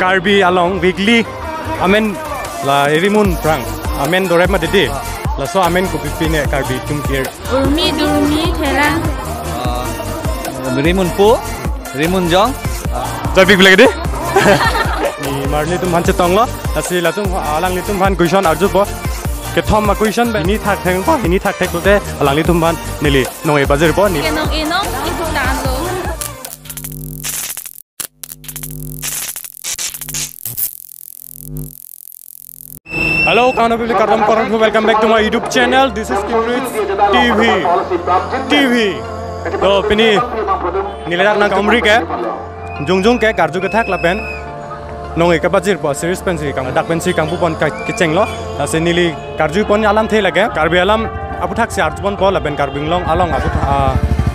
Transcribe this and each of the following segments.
Karbi along weekly amen la erimun prang amen dore ma dede la so amen ku pipine Karbi tum kier Urmi durmi thela Rimun pu Rimun jong jai big lagi de ni marni tum han che tong lo asi la tum alang li tum han question arju bo ke thom ma question be ni thak theng ko ni thak thek lo de alang li tum ban nili nong e bazir bo ni kenong enong itu tando Hello, welcome back to my YouTube channel. This is Kimrich TV. So, pini niladak nang kamri ke, jung ke karju ke thak lapen, nongi ke bajir po series pensi kang dak pensi kang pupon keceng lo, nasi nili karju pon alam the lage, karbi alam apu thak si arju pon po lapen karbing long along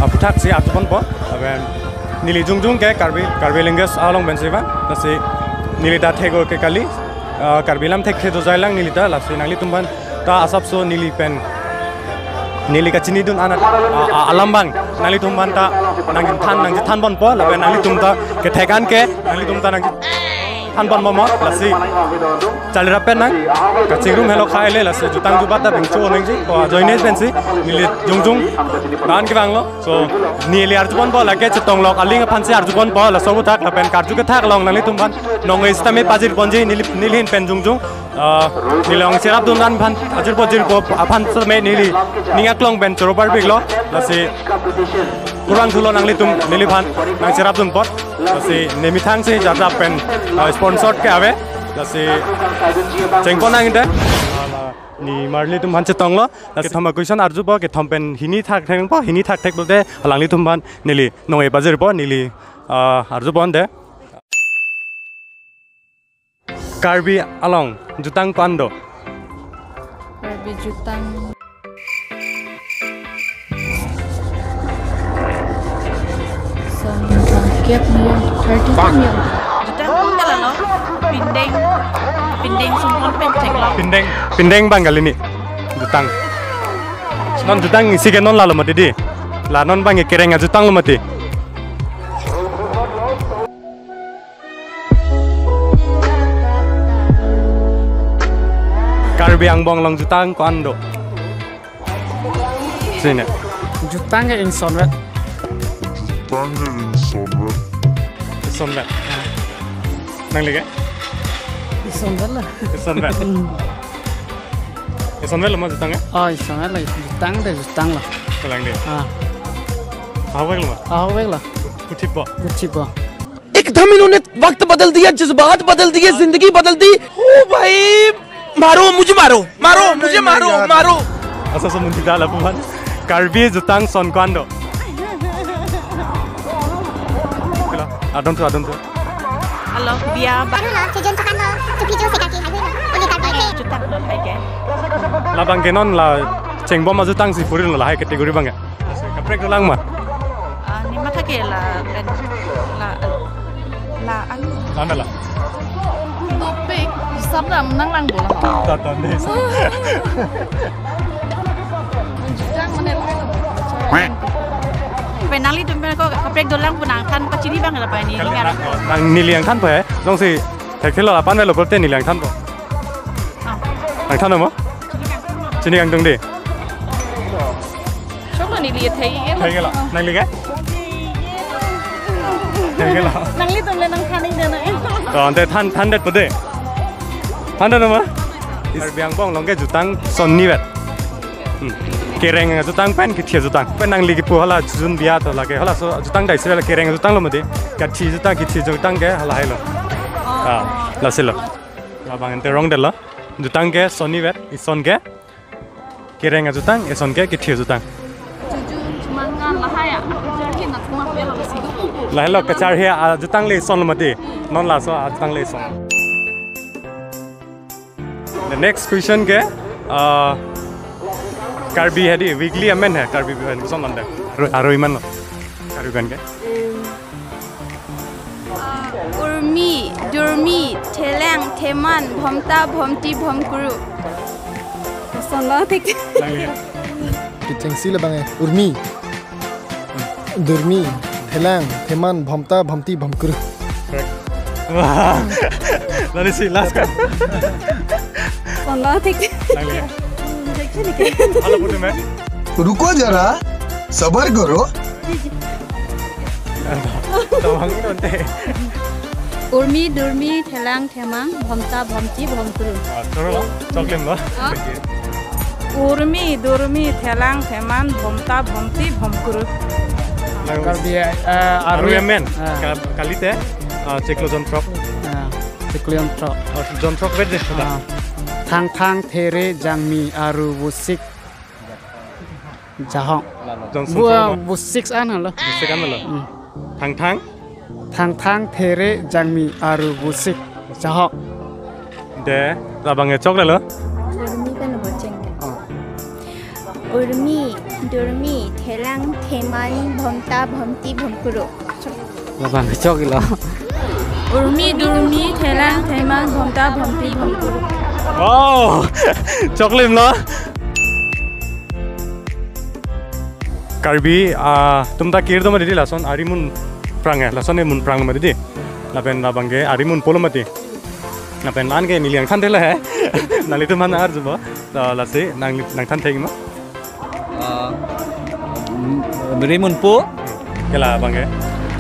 apu thak si arju pon po, lapen nili jung ke karbi linges along pensi ba, nasi nili da thego ke kali. Karbilam tek thedo jailang nilita lasi nangli tumban ta asapso nili pen nili kachini dun ana alambang nangli tumban ta nangin than bon po la nangli tumta ke thekan ke nangli tumta nang than bon mo lasi chalira pen nang kachingrum helo khaile lasi jutang jubata bingcho nangji ko joine pensi nili jung dan ke banglo so nili arjupon po lage chetong lok aling phansi arjupon po la sobu thak la pen karju ke thak long nangli tumban nong istame pajir ponji nilhin pen jung nilong serap dun dan phan ajur pojir po aphan sme nili ningak long ben chorobar biglo lasi kurang thulo nangli tum nili phan nang serap dun pot lasi nemi thang se jatra pen sponsor ke ave lasi chengko nang inde ni marli tum han chetong lo lasi thama question arju po ke thompen hini thak theng po hini thak thek bolte halangli tum ban nili nong e bazir po nili arju bon de Karbi along jutang pando Karbi jutang Kiat niyo 30 niyo jutang pun kala lo pindeng sumpon penceng lo pindeng bang kali ni jutang non jutang isi ke non lalu mati di la non bang kereng jutang lo mati Karbi ang bong long jutang kondo sini jutang ke insonwet sonwet nang liga insonwet lah sonwet lo ma jutang ya oh insonwet lah jutang lah lang de आवैग ला कुछ चिपा एकदम इन्होंने वक्त बदल दिया जज्बात बदल दिए जिंदगी बदल दी ओ भाई मारो मुझे मारो asa sumun tidak lah puan Karbi jutang son kondo adon tu halo dia sejon tukando tupijo sekaki ini Karbi jutang lo hai ke la bang kenon la chengbom ma jutang si puri la hai kategori bang ya kaprek lang ma ni mata ke la ana la topik sabda menang lang bola ta ne jutang mana penali tu ko kaprek dolang punang kan pacini bang la pa ni nang niliang than pe dong si thekelo la pan lo polte niliang than po nang than mo chini kang dong de coba ni lihat thei la nang liga nang lihat tu nang kan ini na ante than det pode than da ma Karbi ang bong long ke jutang son ni vet kereng jutang pen ki thia jutang pen nang ligi pu hala jun bia to lage hala so jutang dai sela kereng jutang lo made ka thi jutang ki thi jutang ke hala hailo la selo la bang ente rong de la jutang ke soni vet ison ke kereng jutang ison ke ki thia jutang mangan lah ya jadi nak cuma bela besi la hello ka char he jutang le son lo made non la so jutang le son the next question ke Karbi hadi weekly amen hai Karbi bihan ko son landa aro iman lo Karbi ban ke urmi durmi theleng theman bhomta bhomti bhomkuru sonla thik Kitengsi le bang urmi durmi thelang theman bhomta bhomti bhomkuru Wah. Nanti sih last kan. Sonlo thik. Nanti. Halo putu me. रुको जरा सबर करो Tawang nanti. Urmi durmi thelang themang bhomta bhomchi bhomkuru. Terus coklat lo. Urmi durmi thelang theman bhomta bhomti bhomkuru. Karbi Aru yemen. Kali teh ciklo jontrok. Ciklion trok. Jontrok beda sudah. Thang tere jangmi aru busik jahong. Bua busik ana lo. Sekan lo. Thang. Thang tere jangmi aru busik jahong. Deh, labangnya coklat lo. Urmi kan boceng. Urmi, durmi, thelang, theman, bhomta, bhomti, bhomkuru. Labang kecok lo. Urmi durmi thelang themang bhomta bhomti bhomkuru. Oh, coklat lo. Karbi, tumta kiri tu mati lason arimun prang ya, lason mun prang mati. Lapen labangge arimun polo mati. Lapen lan ke miliang than tela hai. Nali tu mana arju bo. Lasi nang than thegi ma. Rimun po. Kela bangge.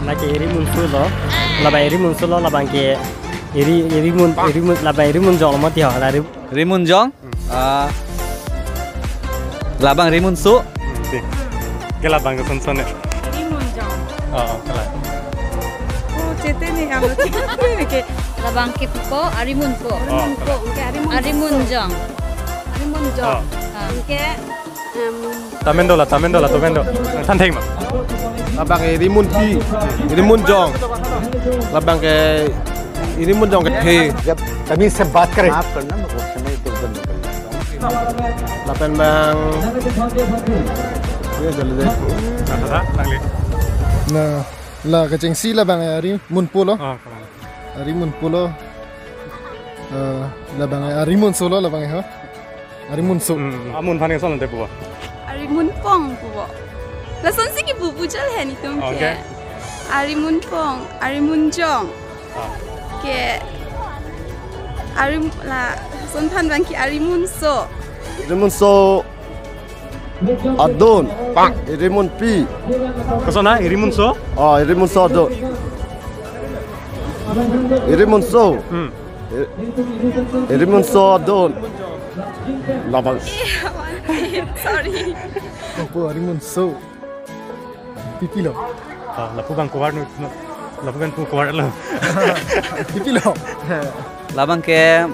Lagi irimun sulo, labai irimun sulo labangke irimun labai irimun jol mati ha lari. Rimun jong. Labang rimun su. Kela bangge son ne. Rimunjong. Oh, kela. Oh, cete ni alo cete ke. Labang kitpo arimun po. Arimun jong. Ke Tamendo, tomendo. Than thegi ma. Labang irimun pi, irimun jong. Labang ke irimun jong ke the. जब तमीज से बात करें Lapan bang. Ini jalan deh. Ada, nangli. nah lah kacang si lah bang ari mun polo Oh, kela. ari mun polo lah bang ari mun solo lah bang ha ari mun so Amun panen son nanti buat. arimun pong po. La son siki bubu jal hai ni tum ke. Okay. Arimun pong, arimun jong. Ke arim la son pan bang ki arimun so. Irimun so. Adon. Irimun pi. Kesana irimun so. Irimun so adon. Irimun so. Irimun so adon. Labang. Sorry. apa ari mun so pipi lo Lapu bang kuar nu, lapu kan pun kuar lo. pipi lo Labang ke.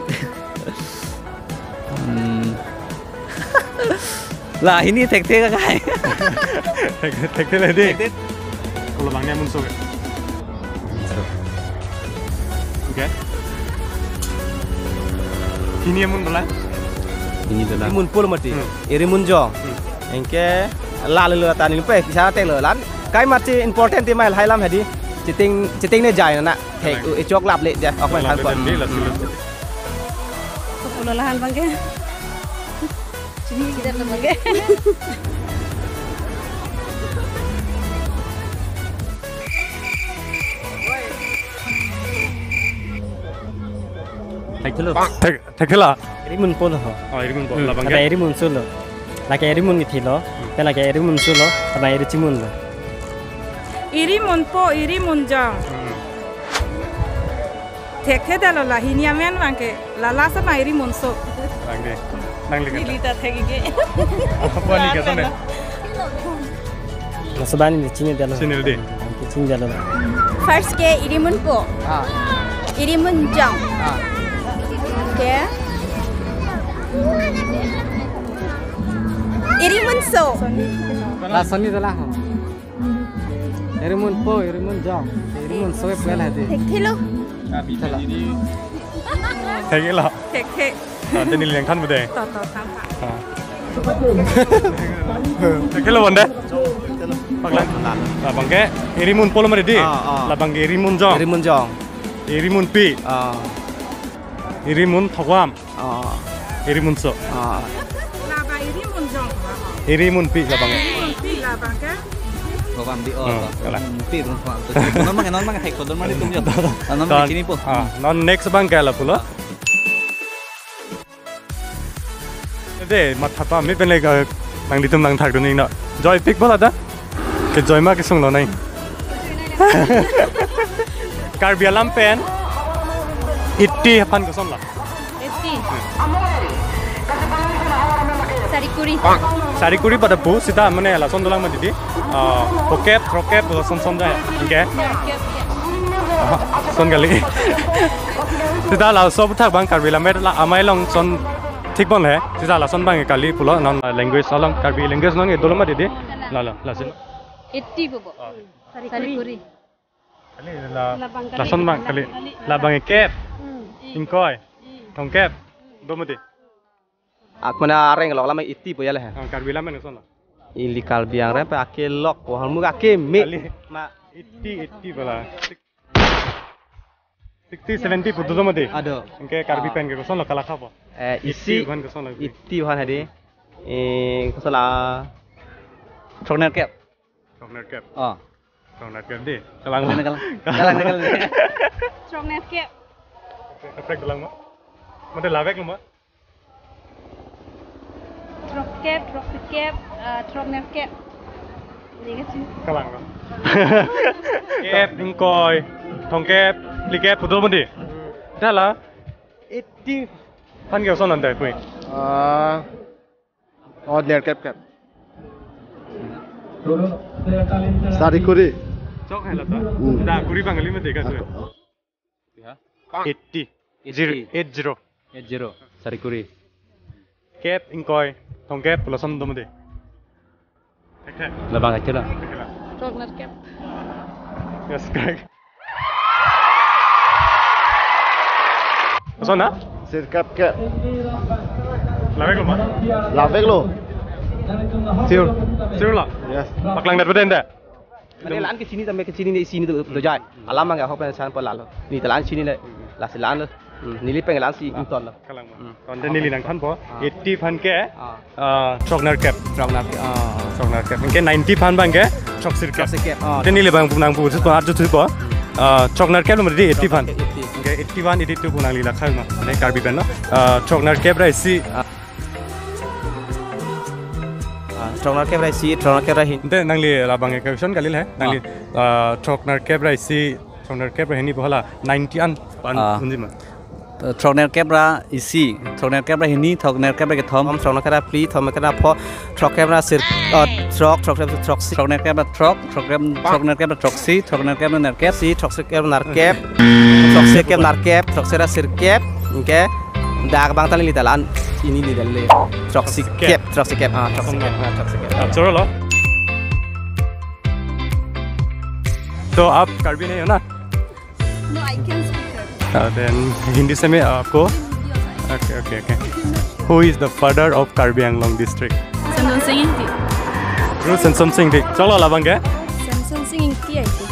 Lah ini tek kai. Tek le deh. Kalau bangnya mun so. Oke. Ini mun berlah. Ini adalah. Irimun polo mati. Irimun jong. Engke lalu tani lupa kisah telo lan. Kai mati important ti mai hailam hadi. Citing ne jai na. Thek chok lap le ja. Ok mai than kon. Sepuluh lahan bang ke. Sini kita bang ke. Tek lah. irimun polo ho. Oh, irimun bo. Labang Labai ke. irimun sulo. Lagi irimun gitu lo. Lagi irimun sulo, labai irimun lo. Irimun po irimunjong. Tek dalo la hinia men bangke. La la sama irimun so. Nangli kan. Lita thegi ke. Apa ni kata ne? Masubani ni cini dalo. Sini deh. Cini dalo. First ke irimun po. Irimun jong. Ke irimun so. Lasani dala ho. Irimun po, irimun jong. Irimun soe pela hadi. Thelo. Tek lah. Tek. Nanti ni yang kan bude. To sang. Tek lah bonde. Paglan. Labang ke. Irimun polo mari di. Labang ke irimun jong. Irimun jong. Irimun pi. Irimun thogwam. Irimun so. Laba irimunjong. Irimun pi labang. Irimun pi la bangke. Pawam di oh. Kalah. Pi run pawam. Non mang hek kodon mari tum jot. Non Don sini po. non next bang kala pulo. Deh mat thapa mi pen lega nang ditum nang thak doni na. Joy pick bola da. Ke joy ma ke sung lo nai. Karbi alam pen. Itti pan ko son la. Eti. Sarikuri. Sarikuri pada bu sita mane la son dolang ma didi. Pokep rokep son da. Oke. Son gali. Sita la sob thak bang karbi la met la amai long son ঠিক বলে সিজা লাসন বাঙে কালি পুলো নন language along Karbi ল্যাঙ্গুয়েজ নন এদলমা দিদি লাসিল 80 bobo. Sarikuri. কালি লাসন বাং কালি লা বাঙে কেপ ইনকয় থং কেপ দমদি Akmana areng lok lama iti po yale ha. Karbi লামে নসন Ili kalbiang re pe ake lok po halmu ake me. কালি মা 80 বলা 60 70 পুদো দমদি Ado. ইনকে কার্বি পেন কে কসন লকালা খাবো Isi van kosong lagi iti wan hadi. Kusala Chokner kep. Chokner kep. Oh. Chokner kep deh. Kalang. Kalang. Chokner kep. Efek dalang ma. Made lavek lo ma. Trokep, trokep, chokner kep. Ini kan Kalang ma. Kep ingkoy, thong kep, li kep pudol mandi. Dah lah. Iti pan ke son andai pui. Ordinary cap. Sarikuri. Chok hai lata. Da kuri bangali में देखा तुझे. 80. 80. Sarikuri. Kep ingkoy, thong kep pulasan dom mandi. ठीक. Labang aja lah. chokner kep. Yes, correct. Kosong na? Sir cap cap. Lavek lo ma. Lavek lo. Sure lah. Yes. Paklang dat beden dah. Mane lan ke sini ni sini do jai. Alam mang ho pen san po lalo. Ni talan sini le. La silan lo. Ni li peng lan si ton lo. Kalang ma. Ton den nili nang pan po. 80 pan ke. Chokner cap. Chokner Cap. Ke 90 pan bang ke. Chok sir cap. Chok sir cap. Den nili bang punang pu su po arju tu po. Chokner cap lo mari 80 pan. Ke 81 82 punang lila khal ma. Ne karbi pen no. Chokner cap rai si. Chokner cap rai si, chokner cap rai hin. Nte nang li labang ke question kalil hai. Nang li chokner cap rai si. Chokner cap rai ni bola 90 an pan unji ma. Chokner kep ra isi. Chokner kep ra hini. Chokner kep ra ke thom. Chokner cap ra pli, thom cap ra pho. Chok cap ra sir. Chok si. Chokner kep ra trok. Chokner kep ra troksi. Chokner kep ra narkep. Si chok sir cap nar cap. Chok sir cap nar cap. Chok sir sir cap. Oke. Dak bang tali talan. Ini li dalle. Chok si cap. Chok si cap. Chok si cap. चलो लो तो आप कार्बी नहीं हो ना No, I can speak. then Hindi से मैं आपको okay who is the father of Karbi Anglong district Samson Singh ti. Guru Samson Singh thi चलो लाबंग के Samson Singh ti ai ti.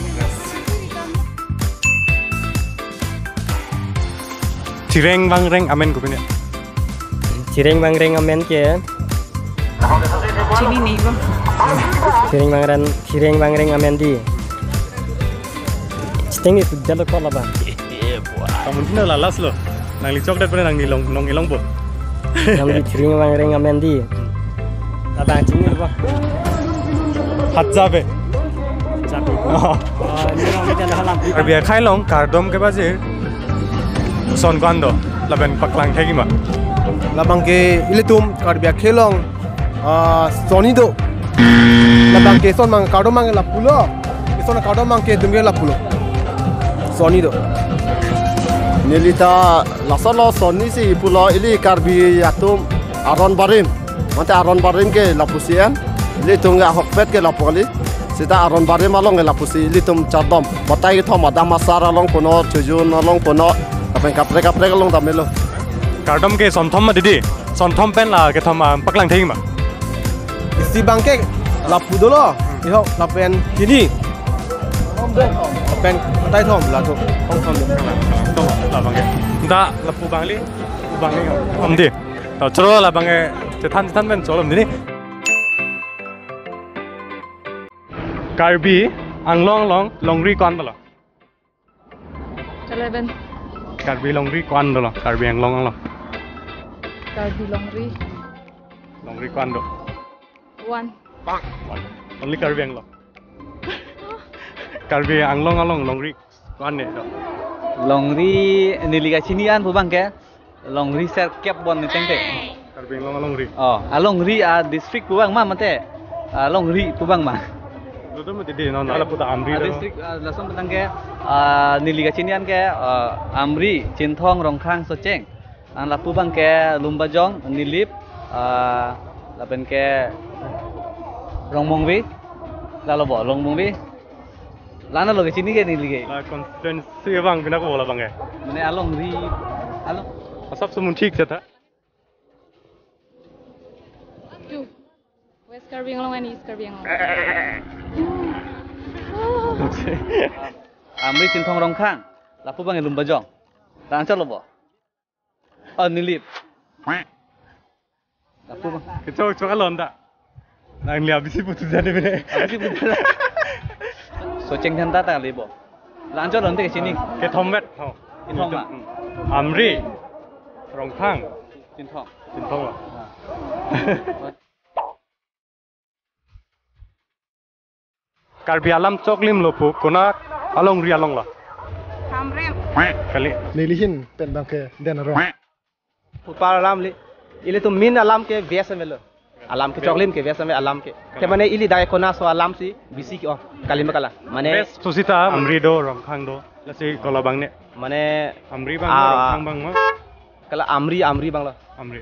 Cireng bang reng amen ko punya Cireng bang reng amen ke. Sini nih bang. Cireng bang reng amen di. Citeng itu jalo kola bang. kamu pun lah las lo nang li coklat pun nang nilong nong ilong po Yang di cireng bang reng amen di. Abang cingir bang. Hatzabe Karbi khai long kardom ke bazir son kwando laben paklang thegi ma Labang ke ilitum karbia khelong. Sonido. Labang ke son mang kado mang la pulo. Son kado mang ke dumge la pulo. Sonido. Nilita lasalo soni si pulo ili karbi yatum aron barim. Mante aron barim ke lapusian. Ili tunga hokpet ke lapoli. Sita aron barim along ke lapusi ili tum chadom. Batai thom adam masar along kono chujun along kono. Apa kapre along tamelo. kardom ke son thom ma didi son thom pen la ke thom paklang thegi ma Isi bangke lapu dulu. Iho lapen kini. Lapen tai thom la tu. to labang ke nda lapu bangli bangi om di to choro labang ke than pen cholom dini Karbi anglong longri kon dolo. 11 Karbi longri kon dolo. Karbi anglong. Karbi Longri Longri kon do. 1 Only Karbi anglong. Karbi anglong longri kon ne do. Longri niliga sinian pubang ke. Longri ser kep bon ni teng. Karbi anglong longri. Oh, Longri district pubang ma mate. Longri pubang ma. Dodo mati di non ala puta Amri do. District langsung petang ke niliga sinian ke Amri, Cinthong, Rongkhang, Soceng. Ang lapu bang ke Lumbajong, Nilip, lapen ke Rongbongbi, lalu bo Rongbongbi. Lana lo ke sini ke niliga. La constituency bang bina ko bola bang e. Mane Alongri, Along. सब सब ठीक से था 2 West Karbi Anglong and East Karbi Anglong Amri, Cinthong, Rongkhang, lapu bang Lumbajong. Lang calo bo. Oh, Nilip. Lapu bang. Kecok cok alon tak nang lihat bisi putus jadi bine Soceng janta tak libo. Lang calo nanti ke sini. ke Thomet Cinthong ma. Amri Rongkhang Cinthong. Cinthong lah Karbi alam coklim lopu kona along ri along lah Hamrem. kali Nilihin pen bang ke den ro. Pupal alam li. Ili tu min alam ke biasa melo. Alam ke coklim ke biasa me alam ke. Ke mane ili dai kona so alam si bisi ki oh kalima kala. Mane bes susita Amri do Rongkhang do lasi kalau bang ne mane Amri bang Rongkhang bang mah kala Amri bang lo. Amri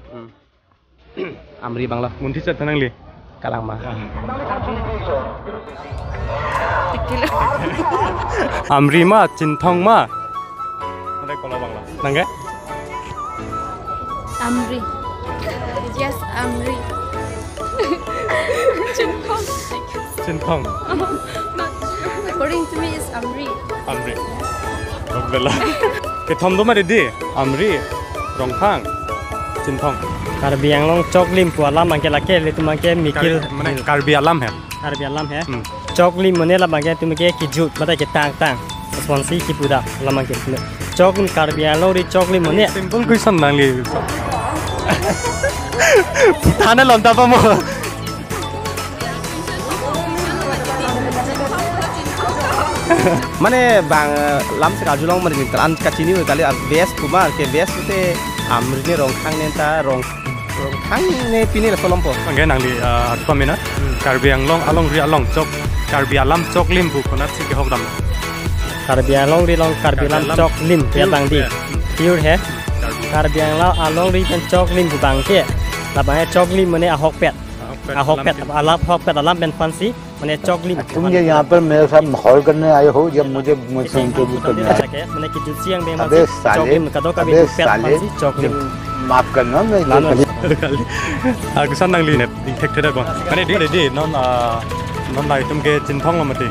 Amri bang lo. munti set tenang li Kalang mah. Amri ma Cinthong ma ada kalau bang lah nangge Amri Yes, Amri. Cinthong According to me it's Amri Amri Bella ke thom do ma di Amri Rongkhang Cinthong Karbi Anglong Choklim pualam bang ke lake le tu bang ke mikil mana Karbi alam है Karbi Alam है Choklim mane la bang ke tu ke kijut mata ke tang responsi ki puda la bang ke Choklim Karbi Anglong ri Choklim mane simple question nang li Putana lonta pa mo Mane bang lam se kajulong mane kalan kacini kali bes kumar ke bes te Amri ne Rongkhang ne ta Rongkhang ne pini la solompo. angge nang li atpa mina Karbi anglong along ri along chok Karbi alam coklim bu kona si ke hokdam Karbi Anglong ri long Karbi Alam Choklim ya bang di pure है Karbi Anglong along ri pen Choklim bu bang ke la bang Choklim mane ahok pet alam hok pet alam ben fancy mane Choklim तुम ये यहाँ पर मेरे साथ माहौल करने आए हो या मुझसे इंटरव्यू करने आए हो? मने की जुसियंग बे अबे साले, Choklim कदो का भी अबे pet साले, fancy Choklim माफ करना मैं aku san nang li net tek tek bon mane di non non lai tum ke Cinthong la mati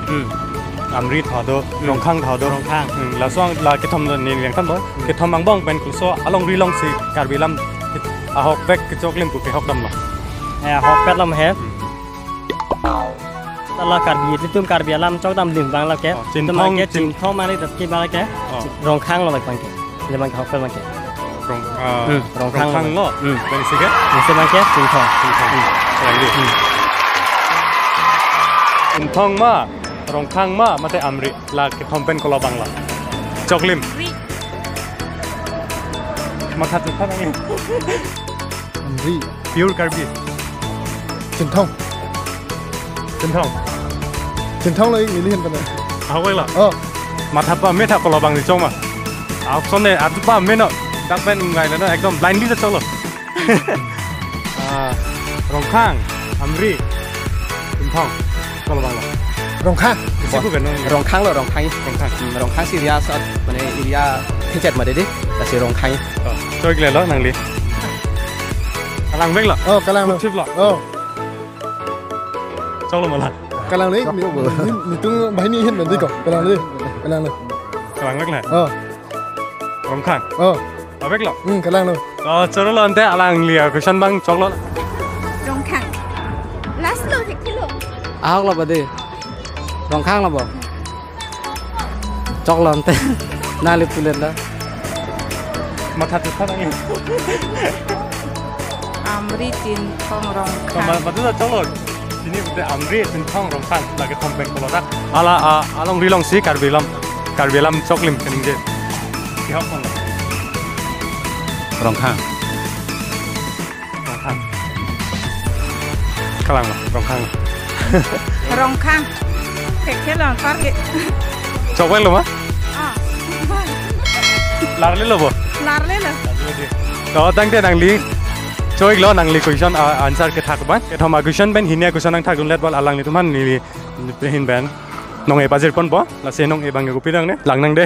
Amri thado Rongkhang thado Rongkhang la swang la ke thom ni yang tan bo ke thom bang bong pen kuso along ri long si Karbi lam ahok vek ke coklim bu ke hokdam la hok pet lam है तला Karbi itu tum Karbi Alam Chok dam lim bang la ke Cinthong Cinthong mane dat ki bang la ke Rongkhang la bang ke le bang hok pet bang ke Rongkhang lo ben si ke se bang ke Cinthong Cinthong ma Rongkhang ma mate Amri la ke thom pen kola bang la coklim makhat ta nang Amri pure Karbi Cinthong lagi nilihin pen. awai la Oh matha pa me tha kola bang ni chong ma option ne atu pa me no dak pen ngai la no ekdom blindly ta cholo Rongkhang Amri Cinthong kola bang la Rongkhang si bu ben Rongkhang lo Rongkhang Rongkhang si ria sat mane area pichet ma de di ta si Rongkhang choi kle lo nang li kalang vek la oh kalang lo chip la oh cholo ma la kalang đấy mi tung bahini ni hin ben di ko kalang lo kalang vek la oh Rongkhang oh vek la kalang lo choro lo ante alang lia question bang chok lo Rongkhang. Last lo thek lo. ahok la bade rong khang lah bo cok lon te nali pulen lah Mata tuh ini. Amri Cinthong Rongkhang. Sama betul lah colok. Sini udah Amri Cinthong Rongkhang lagi komplek kolodak. Along rilong sih karbilam coklim kening je. Siapa pun. Rongkhang. Kalang lah Rongkhang. Rongkhang. Kek lon parke. Coba lo mah? Larle lo bo. Larle lo. Đó tăng thế năng lý chơi lo năng lý question answer cái thắc ban cái thoma question ben hinia question năng thắc dunlet bal alang ni tuman ni hin ben nong e bazir pon bo la se nong e bang e kupirang ne lang nang de